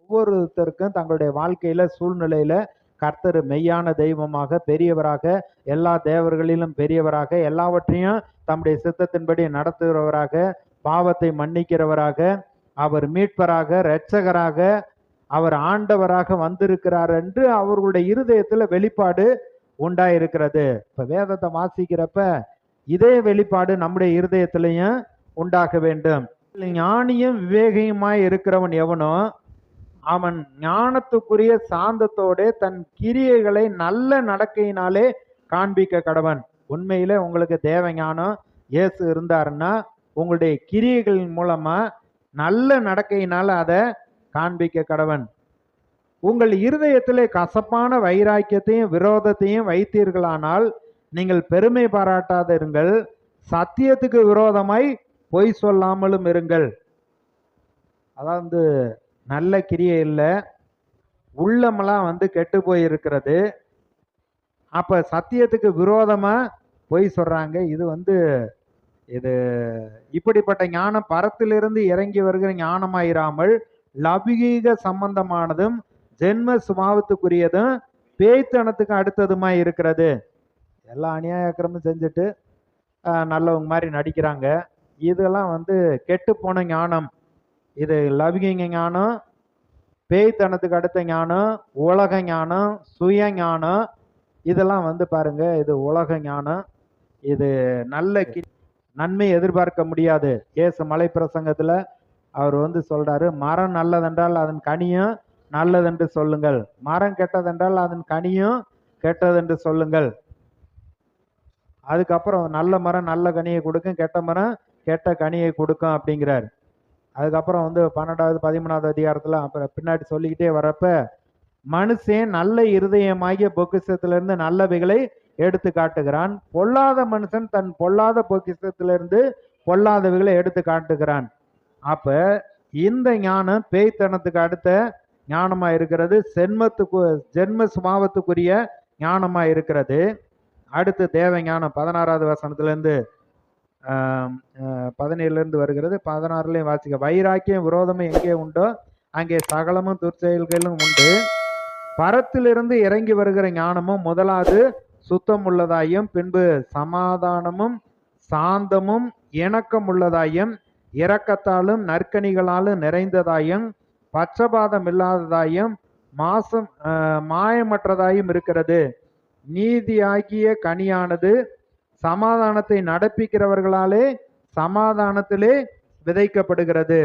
ஒவ்வொருத்தருக்கும் தங்களுடைய வாழ்க்கையில சூழ்நிலையில கர்த்தர் மெய்யான தெய்வமாக, பெரியவராக, எல்லா தேவர்களிலும் பெரியவராக, எல்லாவற்றையும் தம்முடைய சித்தத்தின்படி நடத்துகிறவராக, பாவத்தை மன்னிக்கிறவராக, அவர் மீட்பராக, இரட்சகராக, அவர் ஆண்டவராக வந்திருக்கிறார் என்று அவர்களுடைய இருதயத்துல வெளிப்பாடு உண்டாயிருக்கிறது. இப்ப வேதத்தை வாசிக்கிறப்ப இதே வெளிப்பாடு நம்முடைய இருதயத்திலையும் உண்டாக வேண்டும். ஞானியும் விவேகியுமாய் இருக்கிறவன் எவனோ அவன் ஞானத்துக்குரிய சாந்தத்தோட தன் கிரியைகளை நல்ல நடக்கையினாலே காண்பிக்க கடவன். உண்மையிலே உங்களுக்கு தேவ ஞானம் இயேசு இருந்தாருன்னா உங்களுடைய கிரியைகளின் மூலமா நல்ல நடக்கையினால அதை காண்பிக்க கடவன். உங்கள் இருதயத்திலே கசப்பான வைராக்கியத்தையும் விரோதத்தையும் வைத்தீர்களானால் நீங்கள் பெருமை பாராட்டாதிருங்கள், சத்தியத்துக்கு விரோதமாய் பொய் சொல்லாமலும் இருங்கள். அதாவது நல்ல கிரியை இல்லை, உள்ளமெல்லாம் கெட்டு போயிருக்கிறது. அப்ப சத்தியத்துக்கு விரோதமா பொய் சொல்றாங்க. இது இப்படிப்பட்ட ஞானம் பரத்திலிருந்து இறங்கி வருகிற ஞானமாயிராமல் லௌகீக சம்பந்தமானதும் ஜென்ம சுபாவத்துக்குரியதும் பேய்த்தனத்துக்கு அடுத்ததுமா இருக்கிறது. எல்லா அநியாயக்கிரமும் செஞ்சுட்டு நல்லவங்க மாதிரி நடிக்கிறாங்க. இதெல்லாம் கெட்டு போன ஞானம். இது லௌகீக ஞானம், பேய்த்தனத்துக்கு அடுத்த ஞானம், உலக ஞானம், சுய ஞானம். இதெல்லாம் பாருங்க, இது உலக ஞானம். இது நல்ல நன்மை எதிர்பார்க்க முடியாது. இயேசு மலை பிரசங்கத்துல அவர் சொல்றாரு, மரம் நல்லதென்றால் அதன் கனியும் நல்லதென்று சொல்லுங்கள், மரம் கெட்டதென்றால் அதன் கனியும் கெட்டதென்று சொல்லுங்கள். அதுக்கப்புறம் நல்ல மரம் நல்ல கனியை கொடுக்கும், கெட்ட மரம் கெட்ட கனியை கொடுக்கும் அப்படிங்கிறார். அதுக்கப்புறம் 12வது 13வது அதிகாரத்துல அப்புறம் பின்னாடி சொல்லிக்கிட்டே வரப்ப மனுஷன் நல்ல இருதயமாகிய பொக்கிஷத்திலிருந்து நல்லவைகளை எடுத்து காட்டுகிறான், பொல்லாத மனுஷன் தன் பொல்லாத பொக்கிஷத்திலிருந்து பொல்லாதவைகளை எடுத்து காட்டுகிறான். அப்ப இந்த ஞானம் பேய்த்தனத்துக்கு அடுத்த ஞானமா இருக்கிறது, ஜென்ம சுபாவத்துக்குரிய ஞானமா இருக்கிறது. அடுத்து தேவ ஞானம் 16வது வசனத்திலிருந்து 17 வருகிறது. 16 வாசிக்க, வைராக்கியம் விரோதமும் எங்கே உண்டோ அங்கே சகலமும் துர்ச்செயல்களும் உண்டு. பரத்திலிருந்து இறங்கி வருகிற ஞானமும் முதலாவது சுத்தம் உள்ளதாயும், பின்பு சமாதானமும் சாந்தமும் இணக்கம் உள்ளதாயும், இரக்கத்தாலும் நற்கனிகளாலும் நிறைந்ததாயும், பட்சபாதம் இல்லாததாயும், மாயமற்றதாயும் இருக்கிறது. நீதியாகிய கனியானது சமாதானத்தை நடப்பிக்கிறவர்களாலே சமாதானத்திலே விதைக்கப்படுகிறது.